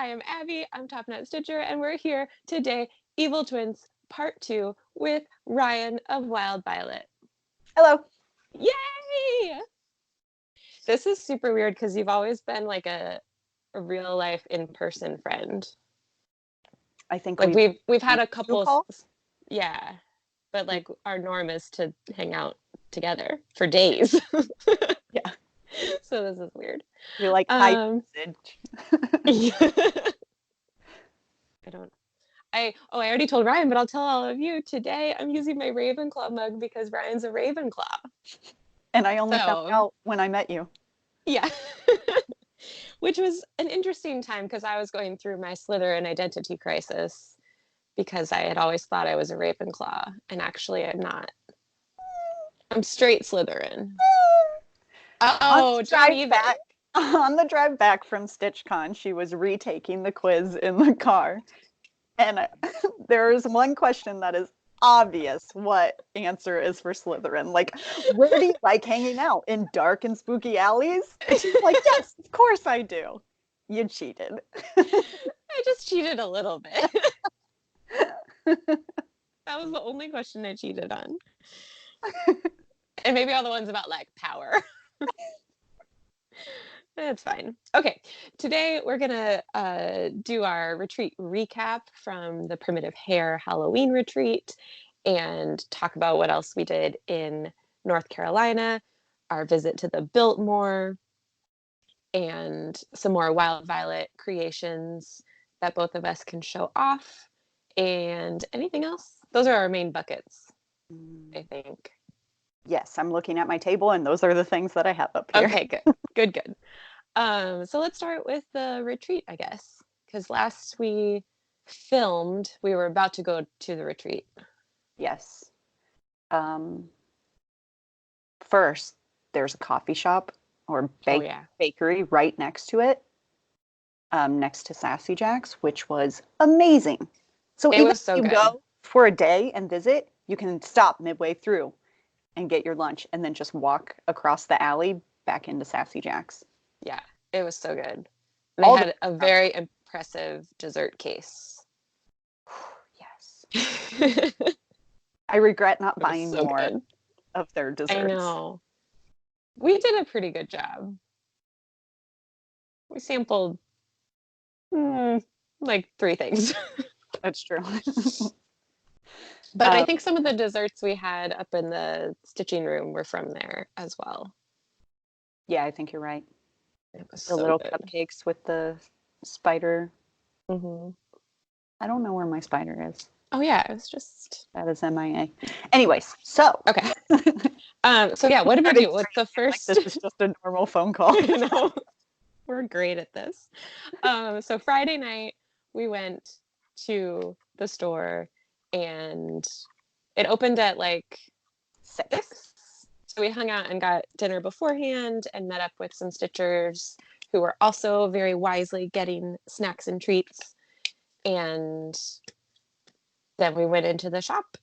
I am Abby, I'm TopKnot Stitcher, and we're here today, Evil Twins Part 2 with Ryann of Wild Violet. Hello. Yay! This is super weird because you've always been like a real life in-person friend. I think like we've had a couple, yeah, but like our norm is to hang out together for days. Yeah. So this is weird. We like high usage. I already told Ryann, but I'll tell all of you today. I'm using my Ravenclaw mug because Ryan's a Ravenclaw. And I only found out when I met you. Yeah. Which was an interesting time because I was going through my Slytherin identity crisis because I had always thought I was a Ravenclaw, and actually I'm not. I'm straight Slytherin. Oh, on the drive back from StitchCon, she was retaking the quiz in the car. And there is one question that is obvious what answer is for Slytherin. Like, where do you like hanging out? In dark and spooky alleys? And she's like, yes, of course I do. You cheated. I just cheated a little bit. That was the only question I cheated on. And maybe all the ones about like power. It's fine. Okay, today we're gonna do our retreat recap from the Primitive Hare Halloween Retreat and talk about what else we did in North Carolina, our visit to the Biltmore, and some more Wild Violet creations that both of us can show off, and anything else. Those are our main buckets, I think. Yes, I'm looking at my table, and those are the things that I have up here. Okay, good. So let's start with the retreat, I guess, because last we filmed, we were about to go to the retreat. Yes. First, there's a coffee shop or bakery right next to it, next to Sassy Jacks, which was amazing. So even if you go for a day and visit, you can stop midway through and get your lunch and then just walk across the alley back into Sassy Jacks. Yeah, it was so good. And they had a very impressive dessert case. Yes. I regret not buying more of their desserts. I know. We did a pretty good job. We sampled like 3 things. That's true. But I think some of the desserts we had up in the stitching room were from there as well. Yeah, I think you're right. It was the little cupcakes with the spider. Mm-hmm. I don't know where my spider is. Oh yeah, it was just... That is MIA. Anyways, so. Okay. So yeah, what did we do with the first... Like this is just a normal phone call. You know, we're great at this. So Friday night, we went to the store and it opened at like 6. So we hung out and got dinner beforehand and met up with some stitchers who were also very wisely getting snacks and treats. And then we went into the shop,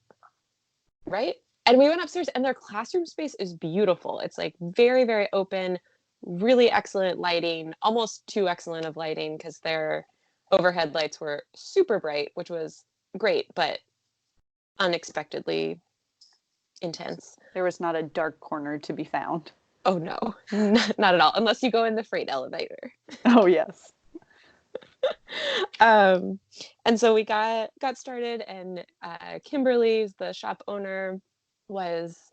right? And we went upstairs and their classroom space is beautiful. It's like very, very open, really excellent lighting, almost too excellent of lighting because their overhead lights were super bright, which was great, but unexpectedly intense. There was not a dark corner to be found. Oh no, not at all, unless you go in the freight elevator. Oh yes. And so we got started, and Kimberly's the shop owner was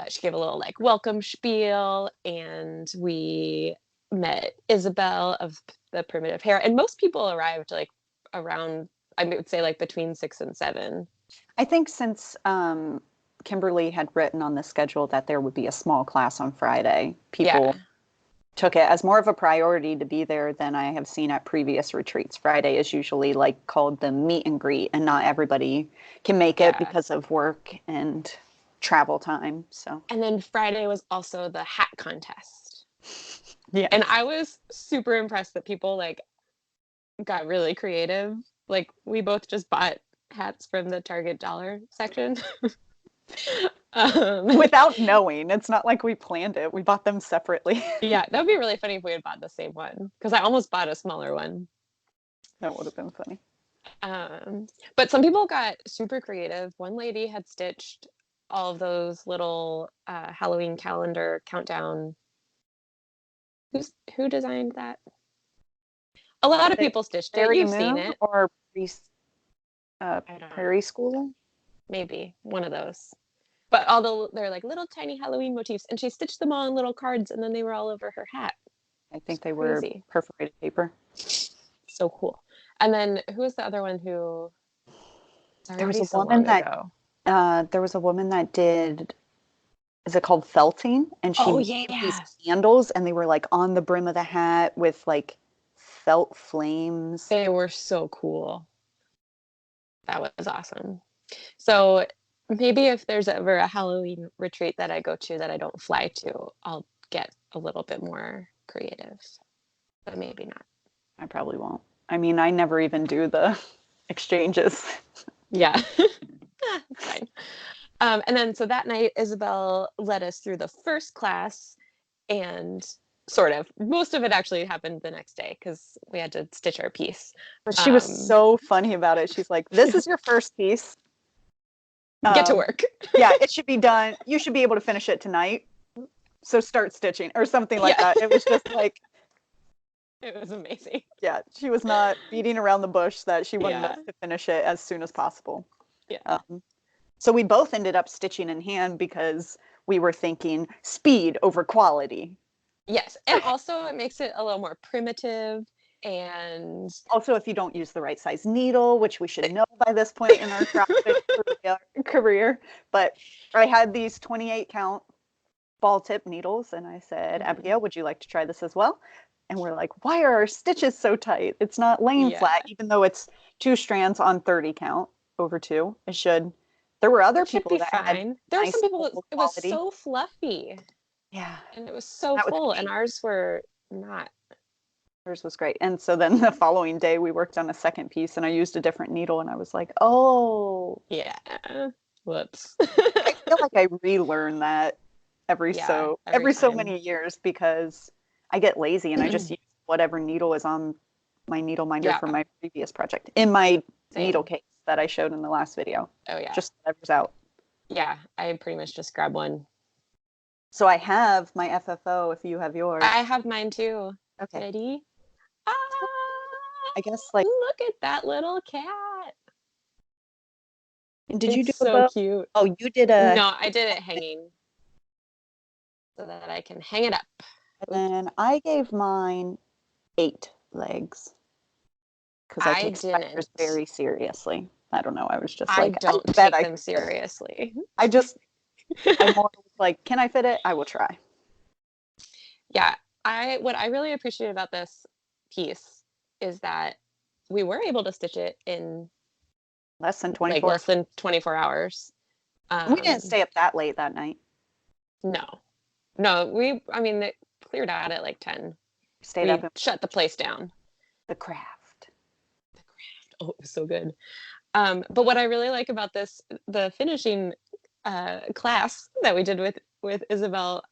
she gave a little like welcome spiel, and we met Isabel of the Primitive Hare, and most people arrived like around, I would say like between 6 and 7. I think since Kimberly had written on the schedule that there would be a small class on Friday, people took it as more of a priority to be there than I have seen at previous retreats. Friday is usually like called the meet and greet, and not everybody can make it because of work and travel time. So, and then Friday was also the hat contest. Yeah. And I was super impressed that people like got really creative. Like we both just bought hats from the Target dollar section. Without knowing. It's not like we planned it. We bought them separately. Yeah, that would be really funny if we had bought the same one, because I almost bought a smaller one. That would have been funny. But some people got super creative. One lady had stitched all of those little Halloween calendar countdown. Who designed that? A lot of people stitched it. Fairy You've seen Moon it. or I don't Prairie know. School? Maybe one of those. But they're like little tiny Halloween motifs, and she stitched them all in little cards, and then they were all over her hat. I think they were Crazy. perforated paper. So cool. And then who was the other one who? There was a woman that did. Is it called felting? And she made these candles, and they were like on the brim of the hat with like felt flames. They were so cool. That was awesome. So maybe if there's ever a Halloween retreat that I go to that I don't fly to, I'll get a little bit more creative. But maybe not. I probably won't. I mean, I never even do the exchanges. Yeah. Fine. And then so that night, Isabel led us through the first class, and sort of most of it actually happened the next day because we had to stitch our piece. But she was so funny about it. She's like, "This is your first piece. Get to work." Yeah, it should be done. You should be able to finish it tonight. So start stitching or something like that. It was just like, it was amazing. Yeah, she was not beating around the bush that she wanted us to finish it as soon as possible. Yeah. So we both ended up stitching in hand because we were thinking speed over quality. Yes, and also it makes it a little more primitive, and also if you don't use the right size needle, which we should know by this point in our career. But I had these 28 count ball tip needles, and I said, Abigail, would you like to try this as well? And we're like, why are our stitches so tight? It's not laying flat, even though it's 2 strands on 30 count over 2. It should. There were other people that had. There were some people that it was so fluffy. Yeah. And it was so full, and ours were not. Hers was great. And so then the following day we worked on a second piece, and I used a different needle, and I was like, oh. Yeah. Whoops. I feel like I relearn that every so many years because I get lazy and I just use whatever needle is on my needle minder for my previous project in my needle case that I showed in the last video. Oh yeah. Just whatever's out. Yeah, I pretty much just grab one. So I have my FFO if you have yours. I have mine too. Okay. Ready? I guess like look at that little cat. Did you do so cute? Oh, you did a. No, I did it hanging so that I can hang it up. And then I gave mine 8 legs because I take spiders very seriously. I don't know. I was just like, I don't take them seriously. I'm more like, can I fit it? I will try. Yeah, what I really appreciate about this piece is that we were able to stitch it in less than 24. Like less than 24 hours. We didn't stay up that late that night. No, it cleared out at like 10. Stayed up and shut the place down. The craft. Oh, it was so good. But what I really like about the finishing class that we did with Isabel,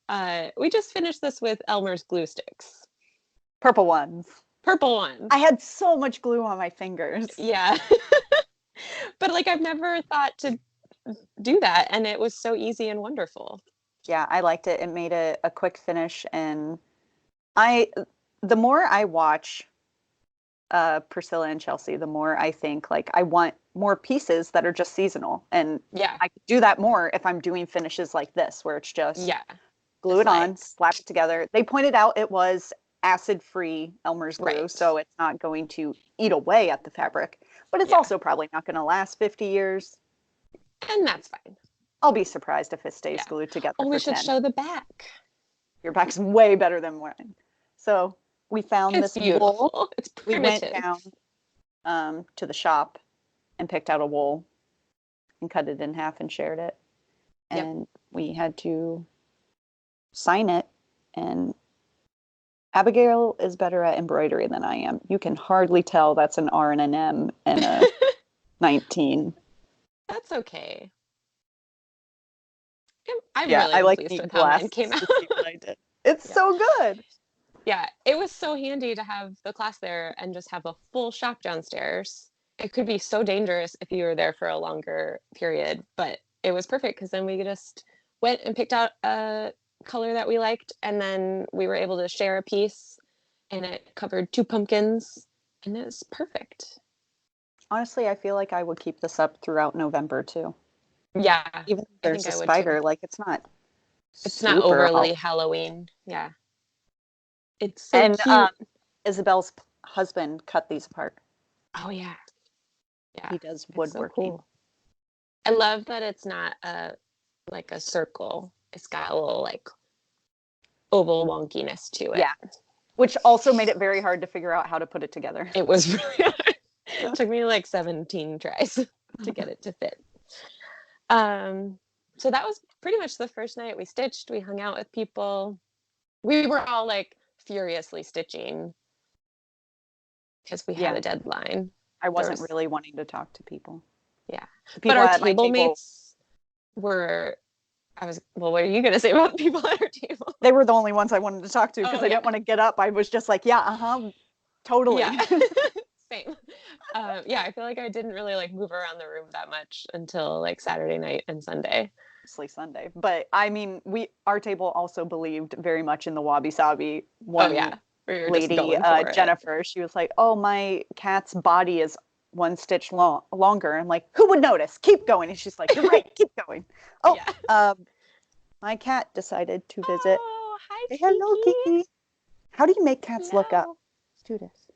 we just finished this with Elmer's glue sticks. Purple ones. I had so much glue on my fingers. Yeah. But like I've never thought to do that, and it was so easy and wonderful. Yeah, I liked it. It made a quick finish, and the more I watch Priscilla and Chelsea, the more I think like I want more pieces that are just seasonal, and I could do that more if I'm doing finishes like this where it's just glue it on, slap it together. They pointed out it was acid-free Elmer's glue, so it's not going to eat away at the fabric, but it's also probably not going to last 50 years. And that's fine. I'll be surprised if it stays glued together for 10. We should show the back. Your back's way better than mine. So we found this wool. It's primitive. We went down to the shop and picked out a wool and cut it in half and shared it. And we had to sign it, and Abigail is better at embroidery than I am. You can hardly tell that's an R and an M and a 19. That's okay. I like pleased with how mine came out. I did. It's so good. Yeah, it was so handy to have the class there and just have a full shop downstairs. It could be so dangerous if you were there for a longer period, but it was perfect because then we just went and picked out a color that we liked, and then we were able to share a piece, and it covered 2 pumpkins, and it was perfect. Honestly, I feel like I would keep this up throughout November too. Yeah, Even if I there's think a I would too. spider, like it's not Overly Halloween. Yeah. It's so and cute. Isabel's husband cut these apart. Oh yeah. Yeah. He does It's so woodworking. cool. I love that it's not like a circle. It's got a little like oval wonkiness to it. Yeah. Which also made it very hard to figure out how to put it together. It was really hard. It took me like 17 tries to get it to fit. So that was pretty much the first night we stitched. We hung out with people. We were all like furiously stitching because we had a deadline. I wasn't really wanting to talk to people. Yeah. But our table mates were, what are you going to say about the people at our table? They were the only ones I wanted to talk to because I didn't want to get up. I was just like, totally. Yeah. Same. Yeah, I feel like I didn't really like move around the room that much until like Saturday night and Sunday. Mostly Sunday. But I mean, our table also believed very much in the wabi sabi. One lady, Jennifer, she was like, "Oh, my cat's body is 1 stitch longer." I'm like, "Who would notice? Keep going." And she's like, "You're right, keep going." Oh, yeah. My cat decided to visit. Oh, hi, Kiki. Hello, Kiki. How do you make cats look up? Let's do this.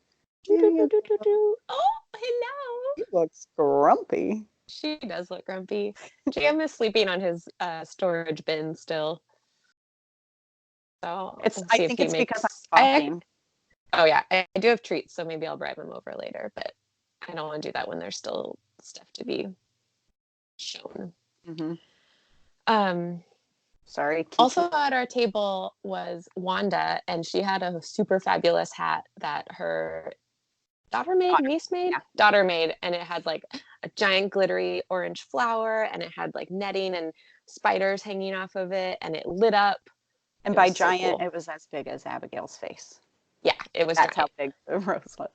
Oh, hello. He looks grumpy. She does look grumpy. Jam is sleeping on his storage bin still. So I think it's because I'm talking. Oh yeah, I do have treats, so maybe I'll bribe him over later, but I don't want to do that when there's still stuff to be shown. Mm-hmm. Sorry. Kiki. Also at our table was Wanda, and she had a super fabulous hat that her daughter made, and it had like a giant glittery orange flower, and it had like netting and spiders hanging off of it, and it lit up. And by giant, it was as big as Abigail's face. Yeah, it was. That's giant. How big the rose was.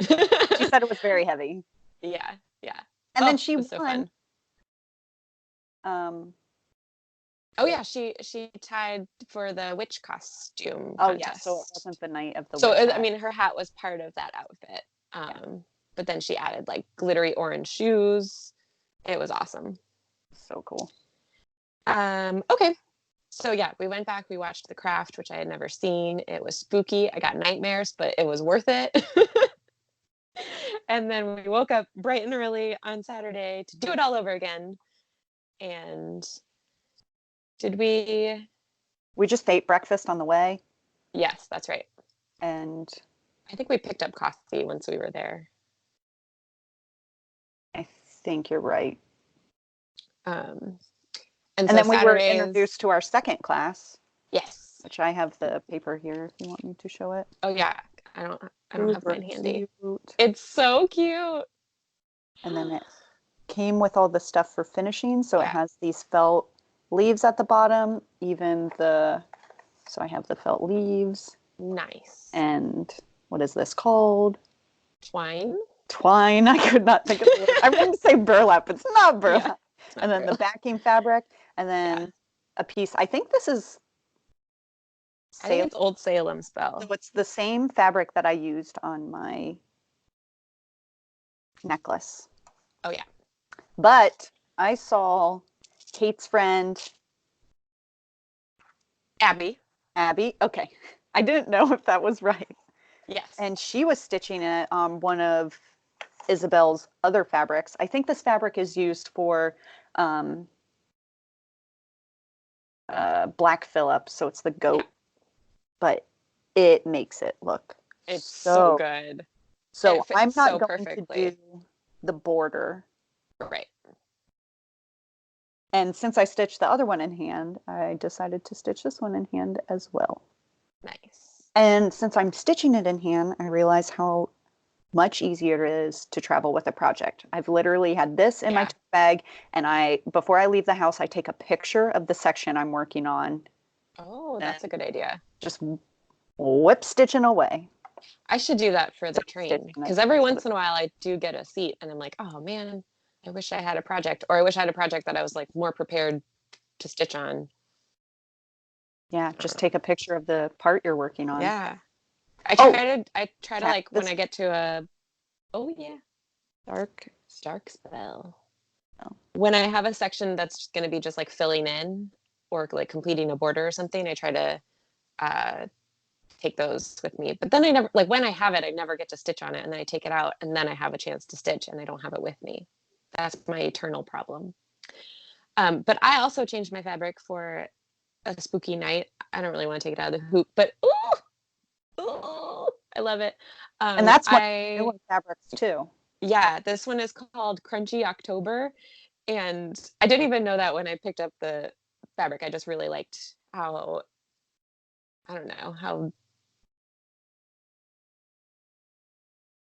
She said it was very heavy. Yeah. And then she won. So fun. Oh yeah, she tied for the witch costume contest. Yeah, so it wasn't the night of the so witch I mean, her hat was part of that outfit. But then she added like glittery orange shoes. It was awesome. So cool. Okay. So yeah, we went back, we watched The Craft, which I had never seen. It was spooky. I got nightmares, but it was worth it. And then we woke up bright and early on Saturday to do it all over again. And did we? We just ate breakfast on the way. Yes, that's right. And I think we picked up coffee once we were there. I think you're right. And then we were introduced to our second class. Yes. Which I have the paper here if you want me to show it. Oh yeah. I don't have mine handy. Cute. It's so cute. And then it came with all the stuff for finishing. So it has these felt leaves at the bottom, so I have the felt leaves. Nice. And what is this called? Twine. I could not think of it. I wanted to say burlap. It's not burlap. Yeah, and then burlap. The backing fabric, and then a piece. I think this is I think it's Old Salem spell. So it's the same fabric that I used on my necklace. Oh yeah. But I saw Kate's friend Abby. Okay. I didn't know if that was right. Yes. And she was stitching it on one of Isabel's other fabrics. I think this fabric is used for black Phillip, so it's the goat. Yeah. But it makes it look so good. So I'm not going to do the border. Right. And since I stitched the other one in hand, I decided to stitch this one in hand as well. Nice. And since I'm stitching it in hand, I realize how much easier it is to travel with a project. I've literally had this in my tote bag, and before I leave the house, I take a picture of the section I'm working on. Oh, that's a good idea. Just Whip stitching away. I should do that for the Zip train, stitching because it. every once in a while I do get a seat and I'm like, oh man, I wish I had a project, or I wish I had a project that I was like more prepared to stitch on. Yeah, just take a picture of the part you're working on. Yeah. Oh, I try to check like when this. I get to a, oh yeah, dark spell. Oh. When I have a section that's going to be just like filling in or like completing a border or something, I try to uh, take those with me. But then I never, like when I have it, I never get to stitch on it. And then I take it out and then I have a chance to stitch and I don't have it with me. That's my eternal problem. But I also changed my fabric for a spooky night. I don't really want to take it out of the hoop, but ooh, I love it. And that's one of the newer fabrics too. Yeah, this one is called Crunchy October. And I didn't even know that when I picked up the fabric. I just really liked how, I don't know, how,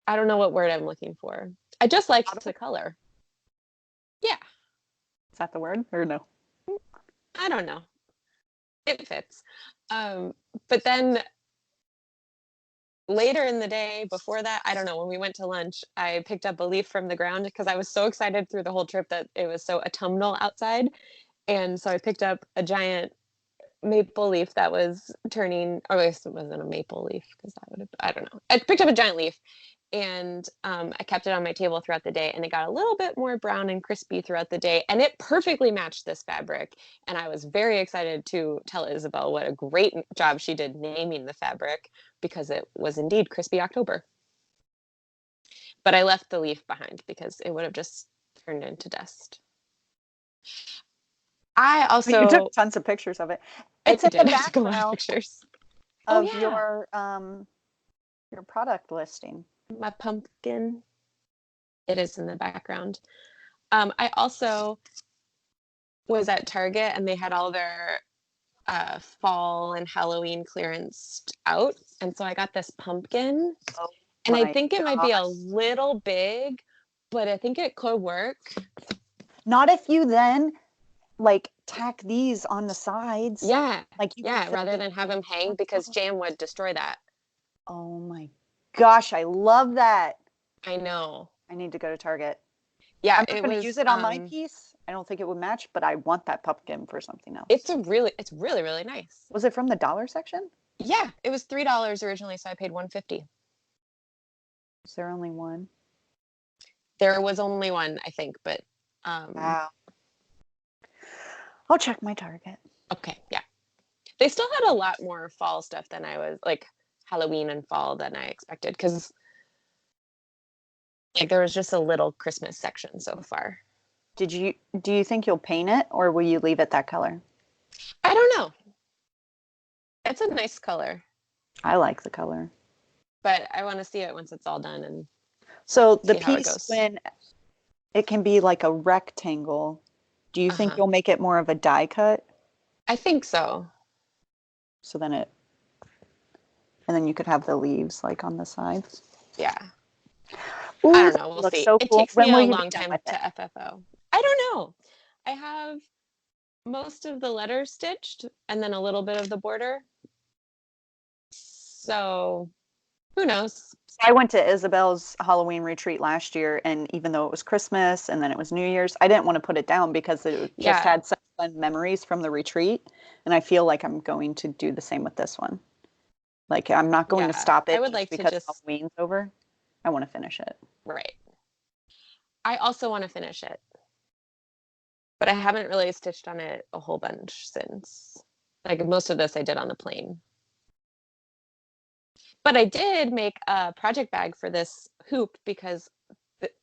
I don't know what word I'm looking for. I just liked the color. Yeah, Is that the word or no? I don't know. It fits. Um, but then later in the day before that, I don't know, when we went to lunch, I picked up a leaf from the ground because I was so excited through the whole trip that it was so autumnal outside. And so I picked up a giant maple leaf that was turning, or at least it wasn't a maple leaf because that would have, I don't know. I picked up a giant leaf and I kept it on my table throughout the day, and it got a little bit more brown and crispy throughout the day, and it perfectly matched this fabric. And I was very excited to tell Isabel what a great job she did naming the fabric, because it was indeed Crispy October. But I left the leaf behind because it would have just turned into dust. I But you took also, tons of pictures of it. I It's in the did, I took a lot of background pictures. Oh of yeah, your product listing. my pumpkin. It is in the background. I also was at Target and they had all their fall and Halloween clearance out. And so I got this pumpkin. Oh And I my think it might be a gosh. little big, but I think it could work. Not if you then like tack these on the sides. Yeah. Like you could Yeah. fit Rather this. than have them hang, because jam would destroy that. Oh my gosh, I love that. I know. I need to go to Target. Yeah. I'm not It going to was, use it on my piece. I don't think it would match, but I want that pumpkin for something else. it's really, really nice. Was it from the dollar section? Yeah. It was $3 originally. So I paid $1.50. Is there only one? There was only one, I think, but Wow. I'll check my Target. okay. Yeah. They still had a lot more fall stuff than I was, like Halloween and fall, than I expected, because like there was just a little Christmas section so far. Do you think you'll paint it or will you leave it that color? I don't know. It's a nice color, I like the color. but I want to see it once it's all done and So the see how it piece, goes. when it can be like a rectangle, do you think Uh-huh. you'll make it more of a die cut? I think so. So then and then you could have the leaves like on the sides. Yeah. I Ooh, don't that know. We'll looks see. so It cool. takes When me will a you be long done time with it? to FFO. I don't know. I have most of the letters stitched and then a little bit of the border. So who knows? I went to Isabel's Halloween retreat last year, and even though it was Christmas and then it was New Year's, I didn't want to put it down because it just Yeah. had such fun memories from the retreat. And I feel like I'm going to do the same with this one. Like, I'm not going to Yeah. stop I it would just like to because just, Halloween's over. I want to finish it. right. I also want to finish it, but I haven't really stitched on it a whole bunch since. Like most of this I did on the plane. But I did make a project bag for this hoop because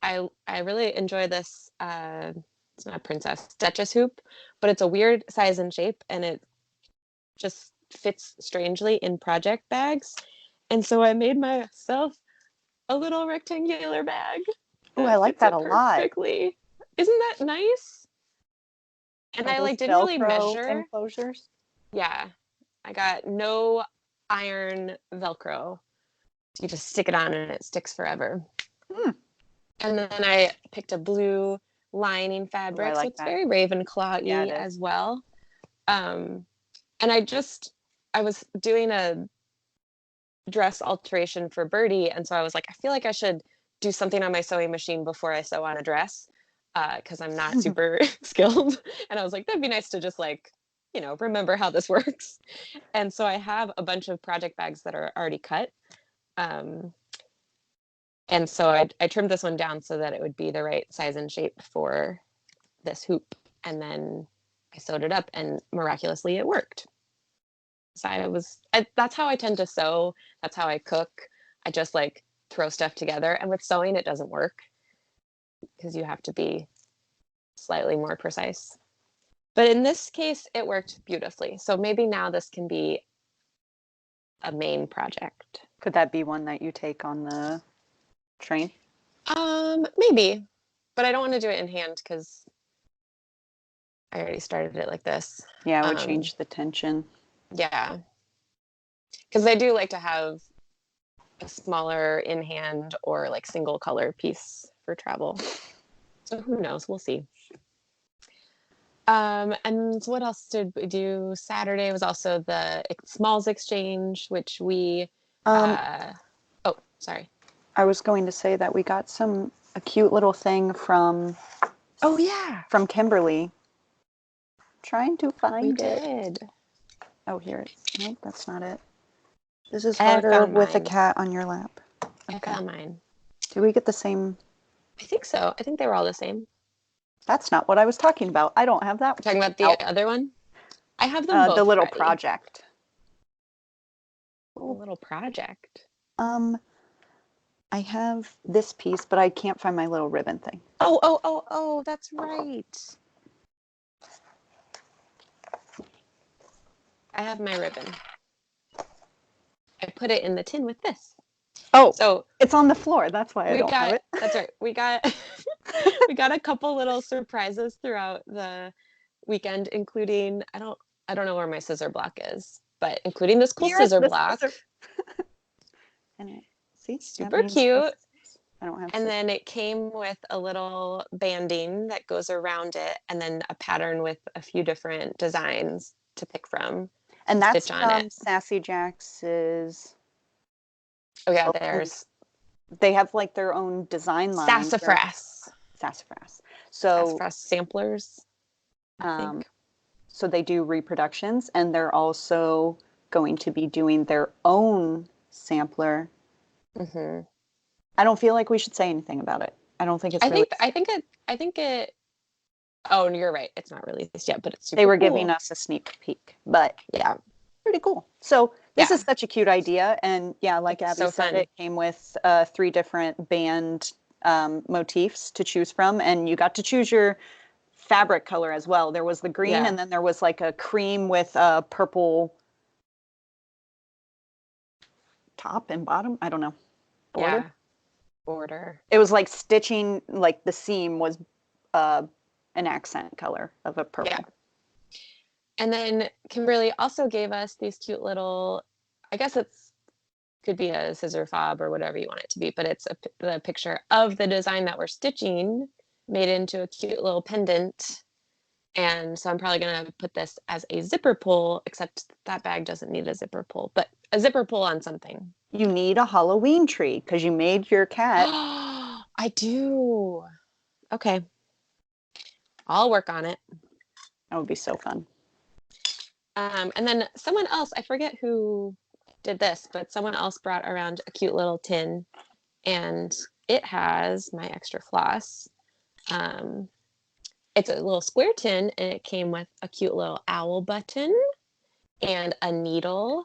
I really enjoy this. It's not a princess Duchess hoop, but it's a weird size and shape, and it just fits strangely in project bags. And so I made myself a little rectangular bag Oh, I that like fits that a it lot. perfectly. Isn't that nice? And Are I those like didn't really Velcro measure. enclosures? Yeah, I got no iron Velcro. You just stick it on and it sticks forever. Hmm. And then I picked a blue lining Oh, I fabric, so like it's that. very Yeah, Ravenclaw-y it is. as well. Um, and I was doing a dress alteration for Birdie. And so I was like, I feel like I should do something on my sewing machine before I sew on a dress, because I'm not super skilled. And I was like, that'd be nice to just like, remember how this works. And so I have a bunch of project bags that are already cut. And so I trimmed this one down so that it would be the right size and shape for this hoop. And then I sewed it up, and miraculously it worked. So that's how I tend to sew. That's how I cook. I just like throw stuff together. And with sewing, it doesn't work because you have to be slightly more precise. But in this case, it worked beautifully. So maybe now this can be a main project. Could that be one that you take on the train? Maybe, but I don't want to do it in hand because I already started it like this. Yeah, it would change the tension. Yeah, because I do like to have a smaller in hand or like single color piece for travel. So who knows? We'll see. And what else did we do? Saturday was also the Smalls Exchange, which we. Oh, sorry. I was going to say that we got a cute little thing from. Oh yeah. From Kimberly. Trying to find it. We did. Oh, here it is. Nope, that's not it. This is harder with a cat on your lap. Okay. I found mine. Did we get the same? I think so. I think they were all the same. That's not what I was talking about. I don't have that. You're talking about the other one? I have them both. The little ready. project. The little project. I have this piece, but I can't find my little ribbon thing. Oh, that's right. I have my ribbon. I put it in the tin with this. Oh, so it's on the floor. That's why I don't have it. That's right. We got a couple little surprises throughout the weekend, including I don't know where my scissor block is, but including this cool scissor block. And see, super cute. I don't have. And then it came with a little banding that goes around it, and then a pattern with a few different designs to pick from. And that's from Sassy Jacks. Oh yeah, they have like their own design line. Sassafras. So Sassafras samplers. I think. So they do reproductions, and they're also going to be doing their own sampler. Mm-hmm. I don't feel like we should say anything about it. I don't think it's. I think it. Oh, you're right. It's not released yet, but it's super They were cool. giving us a sneak peek, but yeah, pretty cool. So this is such a cute idea, and yeah, like Abby said, it came with 3 different band motifs to choose from, and you got to choose your fabric color as well. There was the green, and then there was like a cream with a purple top and bottom. I don't know. Border. Yeah. Border. It was like stitching, like the seam was an accent color of a purple. Yeah. And then Kimberly also gave us these cute little, I guess could be a scissor fob or whatever you want it to be, but it's the picture of the design that we're stitching made into a cute little pendant. And so I'm probably going to put this as a zipper pull, except that bag doesn't need a zipper pull, but a zipper pull on something. You need a Halloween tree because you made your cat. I do. Okay. I'll work on it. That would be so fun. And then someone else, I forget who did this, but someone else brought around a cute little tin, and it has my extra floss. It's a little square tin, and it came with a cute little owl button and a needle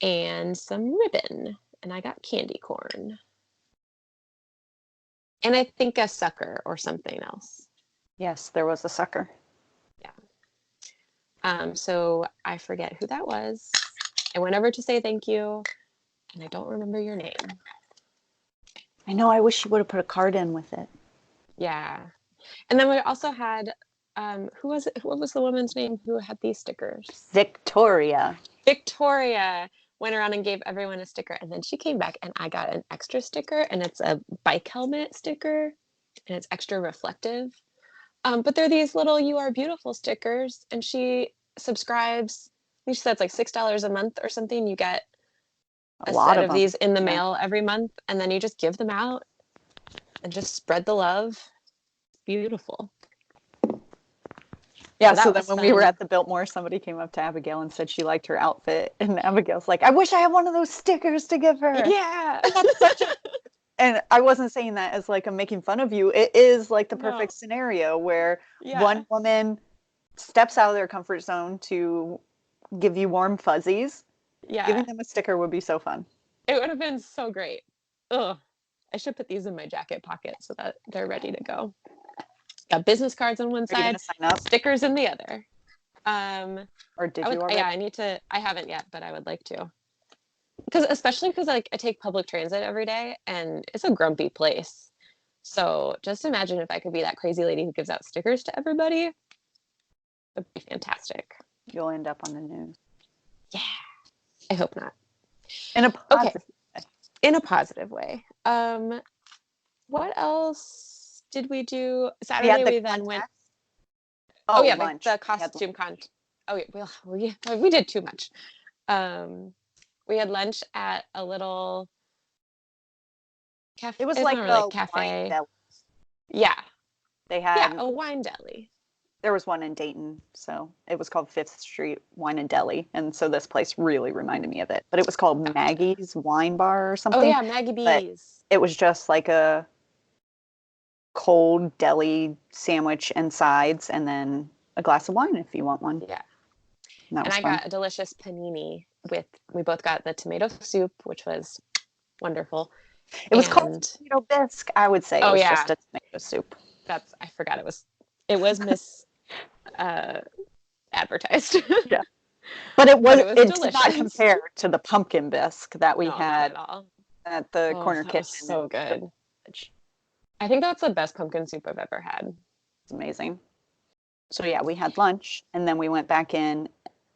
and some ribbon, and I got candy corn. And I think a sucker or something else. Yes, there was a sucker. Yeah. So I forget who that was. I went over to say thank you, and I don't remember your name. I know. I wish you would have put a card in with it. Yeah. And then we also had, who was it? What was the woman's name who had these stickers? Victoria. Victoria went around and gave everyone a sticker, and then she came back and I got an extra sticker, and it's a bike helmet sticker, and it's extra reflective. But they're these little "You Are Beautiful" stickers, and she subscribes. I think she said it's like $6 a month or something. You get A a lot set of of them. these in the Yeah. mail every month, and then you just give them out and just spread the love. Beautiful. Yeah, So so that then was when we were fun. at the Biltmore, somebody came up to Abigail and said she liked her outfit. And Abigail's like, I wish I had one of those stickers to give her. Yeah. And that's such a and I wasn't saying that as like I'm making fun of you. It is like the No. perfect scenario where Yeah. one woman steps out of their comfort zone to give you warm fuzzies. Yeah. Giving them a sticker would be so fun. It would have been so great. Ugh. I should put these in my jacket pocket so that they're ready to go. Got business cards on one Are you side, gonna sign up? stickers in the other. Or did you already? Yeah, I need to. I haven't yet, but I would like to. Especially because like I take public transit every day, and it's a grumpy place. So just imagine if I could be that crazy lady who gives out stickers to everybody. It'd be fantastic. You'll end up on the news. Yeah. I hope not. In a positive way. In a positive way. What else did we do? Saturday we then went. Oh yeah, lunch. the costume con. Oh yeah, we did too much. We had lunch at a little cafe. It was it's like not really a cafe. wine deli. Yeah. They had a wine deli. There was one in Dayton, so it was called Fifth Street Wine and Deli, and so this place really reminded me of it. But it was called Maggie's Wine Bar or something. Oh yeah, Maggie B's. It was just like a cold deli sandwich and sides, and then a glass of wine if you want one. Yeah. And I got a delicious panini we both got the tomato soup, which was wonderful. It was called tomato bisque. I would say it was just a tomato soup. I forgot it was mis advertised. Yeah. But it delicious. did not compare to the pumpkin bisque that we had at the corner kitchen. Was so good. I think that's the best pumpkin soup I've ever had. It's amazing. So yeah, we had lunch and then we went back in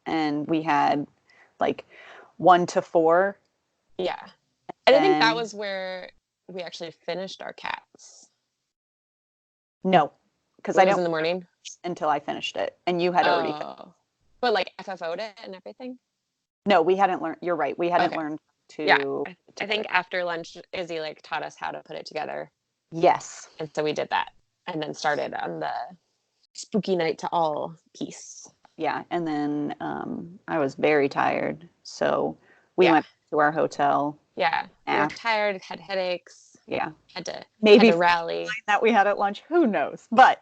and we had like 1 to 4. Yeah. And I think that was where we actually finished our cats. No, because I didn't in the morning until I finished it, and you had already finished. But like FFO'd it and everything? No, we hadn't learned. You're right. We hadn't learned to. Yeah, I think after lunch, Izzy like taught us how to put it together. Yes. And so we did that, and then started on the spooky night to all piece. Yeah, and then I was very tired, so we went to our hotel. Yeah, we were tired, had headaches. Yeah, had to rally. That we had at lunch, who knows? But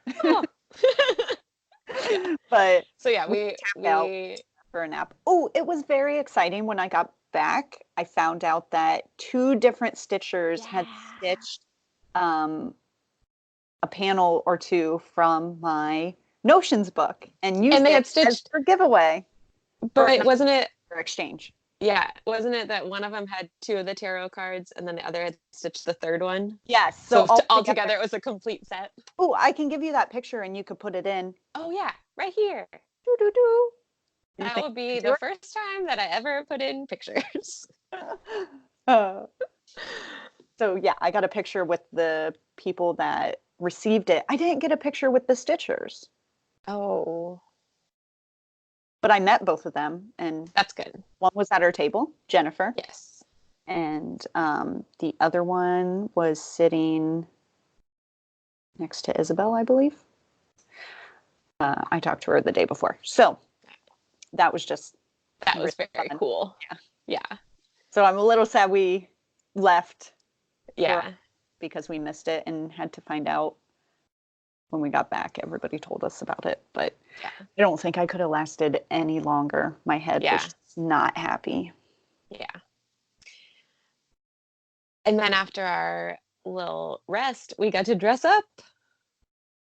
but so yeah, we tapped out for a nap. Oh, it was very exciting when I got back. I found out that 2 different stitchers had stitched a panel or 2 from my Notions book and used they it had stitched for giveaway. But wasn't it for exchange? Yeah, wasn't it that one of them had 2 of the tarot cards and then the other had stitched the third one? Yes. So all together it was a complete set. Oh, I can give you that picture and you could put it in. Oh yeah, right here. Doo-doo-doo. That will be the first time that I ever put in pictures. So yeah, I got a picture with the people that received it. I didn't get a picture with the stitchers. Oh. But I met both of them, and that's good. One was at our table, Jennifer. Yes. And the other one was sitting next to Isabel, I believe. I talked to her the day before. So that was very cool. Yeah. So I'm a little sad we left. Yeah. Because we missed it and had to find out when we got back. Everybody told us about it, but I don't think I could have lasted any longer. My head was just not happy. Yeah. And then after our little rest, we got to dress up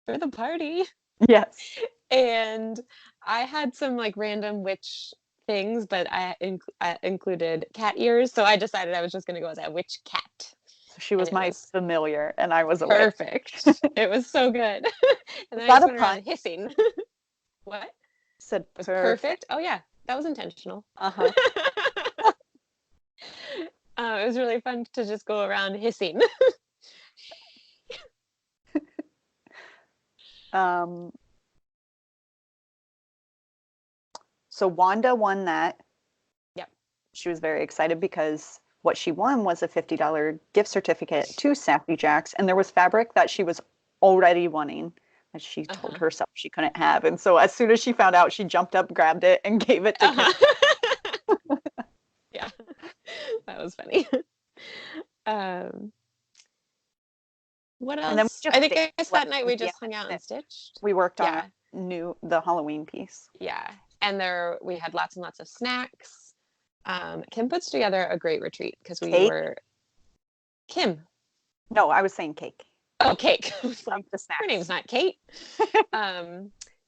for the party. Yes. And I had some like random witch things, but I included cat ears. So I decided I was just going to go as a witch cat. So she was my familiar and I was a witch. Perfect. It was so good. And then I just went around hissing. What? Said was perfect. Oh yeah, that was intentional. Uh-huh. It was really fun to just go around hissing. So Wanda won that. Yep. She was very excited because what she won was a $50 gift certificate to Sassy Jacks, and there was fabric that she was already wanting that she told herself she couldn't have. And so as soon as she found out, she jumped up, grabbed it, and gave it to Kim. Yeah, that was funny. What And then else? I guess that night we yeah, just hung out and stitched. we worked on Yeah. the Halloween piece. Yeah. And we had lots and lots of snacks. Kim puts together a great retreat because Kim. No, I was saying cake. Oh, cake. I was like, the snacks. Her name's not Kate.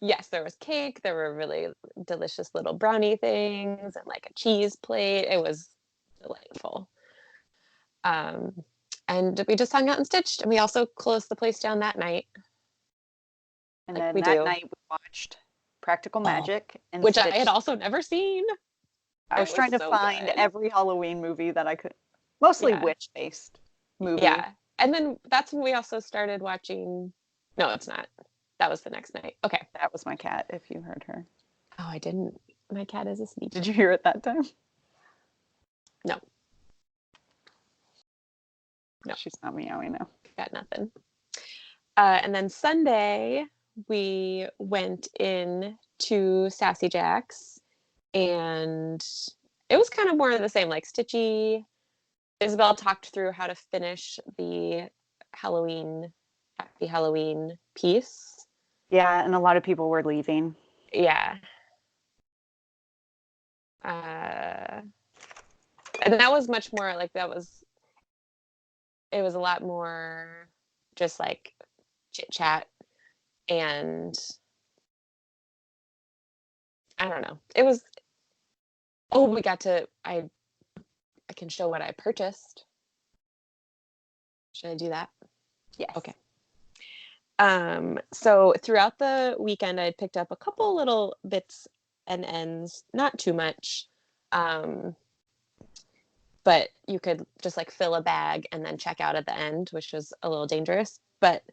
Yes, there was cake. There were really delicious little brownie things and like a cheese plate. It was delightful. And we just hung out and stitched. And we also closed the place down that night. And then that night we watched Practical Magic, and which I had also never seen. I was trying to find every Halloween movie that I could, mostly witch-based movie. Yeah. And then that's when we also started watching. No, it's not. That was the next night. Okay. That was my cat, if you heard her. Oh, I didn't. My cat is asleep. Did you hear it that time? No. No. She's not meowing now. Got nothing. And then Sunday, we went in to Sassy Jacks, and it was kind of more of the same, like stitchy. Isabel talked through how to finish the Happy Halloween piece. Yeah, and a lot of people were leaving. Yeah. And that was much more like it was a lot more just like chit chat, and I don't know. It was, I can show what I purchased. Should I do that? Yes. Okay. So throughout the weekend, I picked up a couple little bits and ends, not too much. But you could just like fill a bag and then check out at the end, which was a little dangerous. But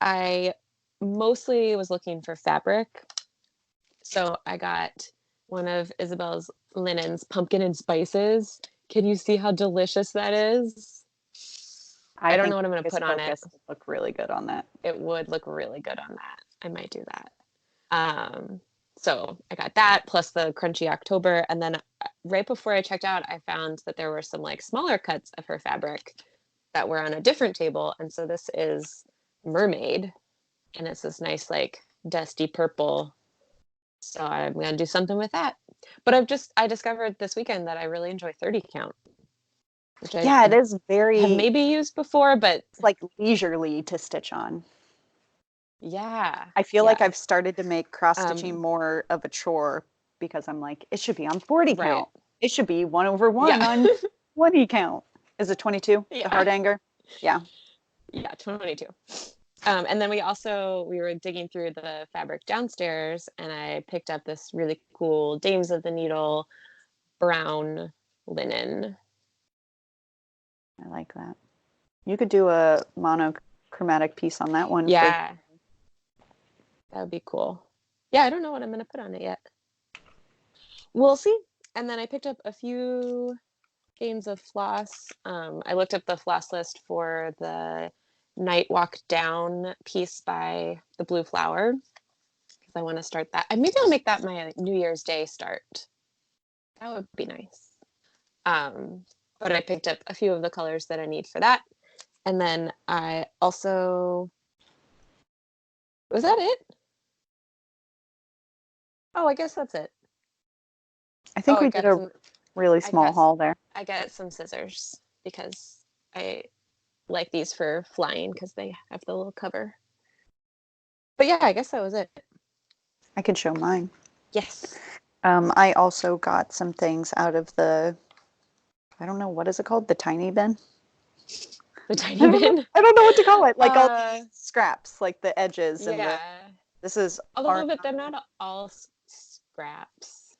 I mostly was looking for fabric. So I got one of Isabel's linens, pumpkin and spices. Can you see how delicious that is? I don't know what I'm going to put on it. Would look really good on that. It would look really good on that. I might do that. So I got that plus the crunchy October. And then right before I checked out, I found that there were some like smaller cuts of her fabric that were on a different table. And so this is Mermaid, and it's this nice like dusty purple. So I'm going to do something with that. But I discovered this weekend that I really enjoy 30 count. Which it is very have maybe used before, but it's like leisurely to stitch on. Yeah. I feel like I've started to make cross stitching more of a chore because I'm like, it should be on 40 count. It should be 1/1 on 20 count. Is it 22? Yeah. The hard anger? Yeah. Yeah, 22. And then we were digging through the fabric downstairs, and I picked up this really cool Dames of the Needle brown linen. I like that. You could do a monochromatic piece on that one. Yeah. That would be cool. Yeah, I don't know what I'm going to put on it yet. We'll see. And then I picked up a few games of floss. I looked up the floss list for the Night Walk Down piece by the Blue Flower because I want to start that. And maybe I'll make that my New Year's Day start. That would be nice. But I picked up a few of the colors that I need for that. And then I also... Was that it? Oh, I guess that's it. I think we did a really small haul there. I got some scissors because I like these for flying because they have the little cover. But yeah, I guess that was it. I could show mine. Yes. I also got some things out of I don't know, what is it called? The tiny bin? The tiny bin? I don't know what to call it. Like all the scraps, like the edges. Yeah. This is... But they're not all scraps.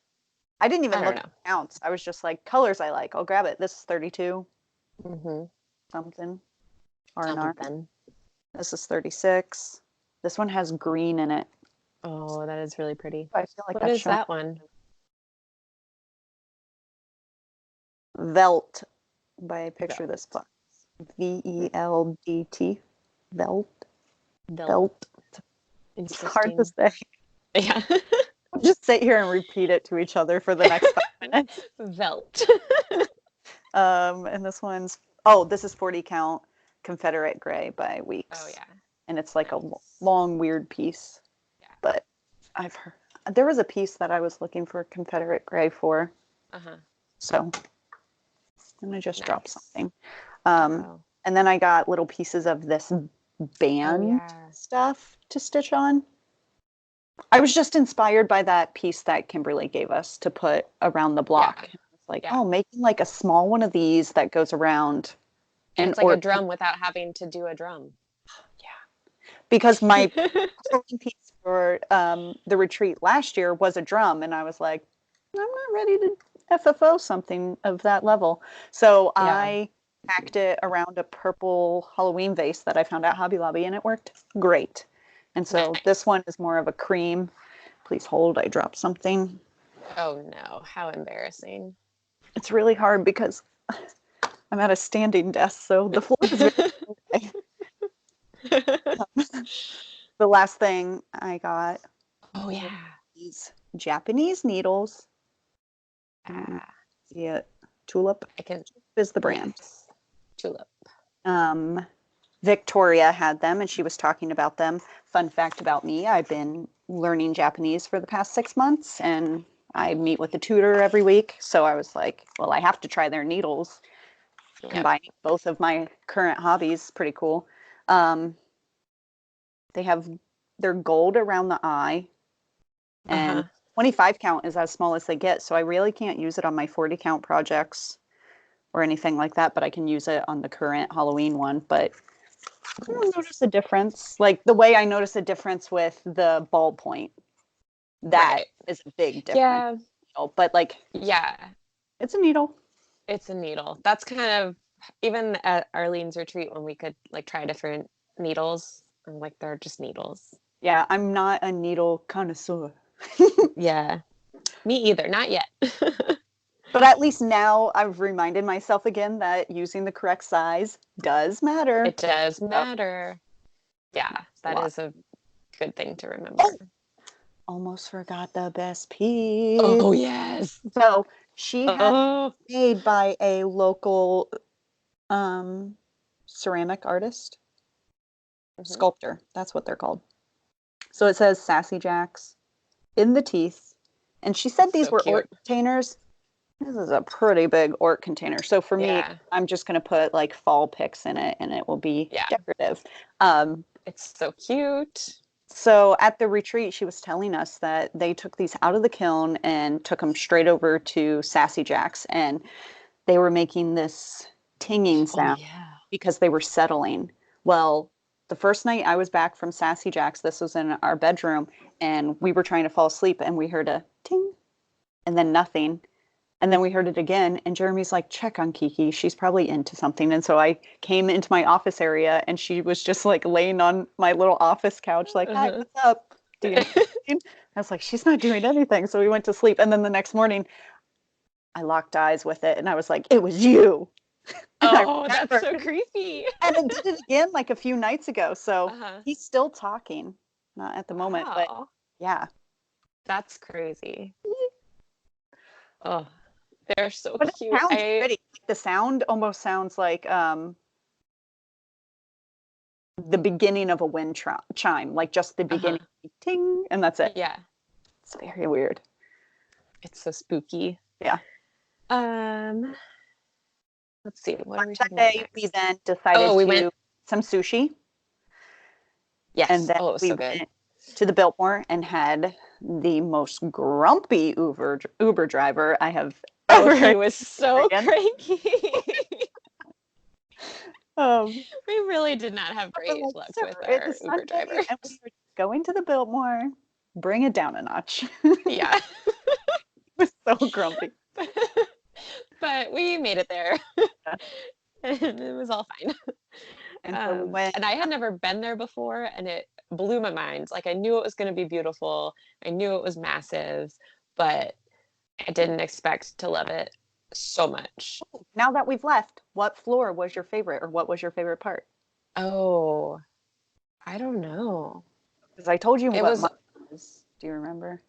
I didn't even look at the counts. I was just like, colors I like. I'll grab it. This is 32. Mm-hmm. Something. R&R. This is 36. This one has green in it. Oh, that is really pretty. I feel like what is that one? Velt by picture this book. VELDT. Velt. Velt. It's hard to say. Yeah. We'll just sit here and repeat it to each other for the next 5 minutes. Velt. And this one's this is 40 count Confederate Gray by Weeks. Oh yeah. And it's like a long weird piece. Yeah. But I've heard there was a piece that I was looking for Confederate Gray for. So I'm gonna just drop something. And then I got little pieces of this band stuff to stitch on. I was just inspired by that piece that Kimberly gave us to put around the block. Yeah. It's like, making like a small one of these that goes around. And it's like a drum without having to do a drum. Yeah. Because my piece for the retreat last year was a drum, and I was like, I'm not ready to FFO something of that level. So I packed it around a purple Halloween vase that I found at Hobby Lobby, and it worked great. And so this one is more of a cream. Please hold, I dropped something. Oh no, how embarrassing. It's really hard because I'm at a standing desk, so the floor is very The last thing I got. Oh yeah. These Japanese needles. See it? Tulip. Is the brand. Yes. Tulip. Victoria had them and she was talking about them. Fun fact about me, I've been learning Japanese for the past 6 months and I meet with a tutor every week. So I was like, well, I have to try their needles. Combining both of my current hobbies, pretty cool. They have their gold around the eye and 25 count is as small as they get. So I really can't use it on my 40 count projects or anything like that, but I can use it on the current Halloween one. But I don't notice a difference. Like the way I notice a difference with the ballpoint. That is a big difference. Yeah. But like, it's a needle. It's a needle. That's kind of, even at Arlene's retreat when we could like try different needles, I'm like, they're just needles. Yeah, I'm not a needle connoisseur. Yeah, me either. Not yet. But at least now I've reminded myself again that using the correct size does matter. It does matter. Yeah, that is a good thing to remember. Oh, almost forgot the best piece. Oh, yes. So she had made by a local ceramic artist, sculptor. That's what they're called. So it says Sassy Jacks in the teeth. And she said these were ort containers. This is a pretty big ort container. So for me, I'm just going to put like fall picks in it and it will be decorative. It's so cute. So at the retreat, she was telling us that they took these out of the kiln and took them straight over to Sassy Jacks. And they were making this tinging sound because they were settling. Well, the first night I was back from Sassy Jacks, this was in our bedroom, and we were trying to fall asleep, and we heard a ting, and then nothing. And then we heard it again, and Jeremy's like, check on Kiki. She's probably into something. And so I came into my office area, and she was just like laying on my little office couch, like, hi, what's up? I was like, she's not doing anything. So we went to sleep. And then the next morning, I locked eyes with it, and I was like, it was you. Oh, that's so creepy. And it did it again like a few nights ago. So he's still talking. Not at the moment, but yeah. That's crazy. Oh, they're so cute. It sounds pretty. The sound almost sounds like the beginning of a wind chime, like just the beginning, ting, and that's it. Yeah. It's very weird. It's so spooky. Yeah. Let's see. What are we talking about next? We then decided to went some sushi. Yes. And then it was we so good. Went to the Biltmore and had the most grumpy Uber driver I have ever. He was so cranky. We really did not have great luck with our Uber driver. And we were going to the Biltmore. Bring it down a notch. Yeah. It was so grumpy. But we made it there. And it was all fine. And I had never been there before, and it blew my mind. Like, I knew it was going to be beautiful. I knew it was massive, but I didn't expect to love it so much. Now that we've left, what floor was your favorite, or what was your favorite part? Oh, I don't know. Because I told you It what was, mine was. Do you remember?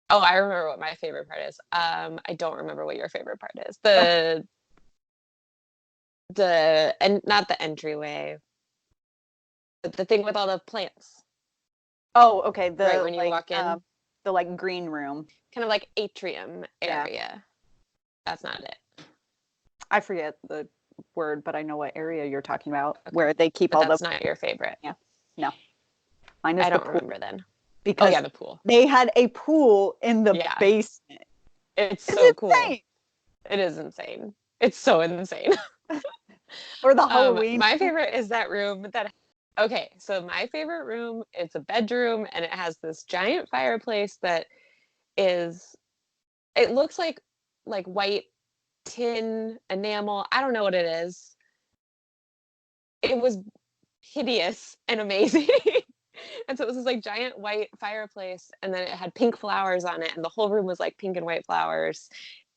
oh, I remember what my favorite part is. I don't remember what your favorite part is. And not the entryway, but the thing with all the plants, Oh, okay. right when you walk in, The like green room. kind of like atrium Yeah. area. That's not it. I forget the word, but I know what area you're talking about, Okay. where they keep But all the. that's not your favorite. Yeah. No, mine is I the don't pool, remember then. Oh because yeah, the pool. they had a pool in the Yeah, basement. it's It's so cool. insane. It is insane. It's so insane. Or the Halloween. My favorite is that room that. Okay, so my favorite room, it's a bedroom and it has this giant fireplace that is. It looks like white tin enamel. I don't know what it is. It was hideous and amazing. And so it was this like giant white fireplace, and then it had pink flowers on it, and the whole room was like pink and white flowers.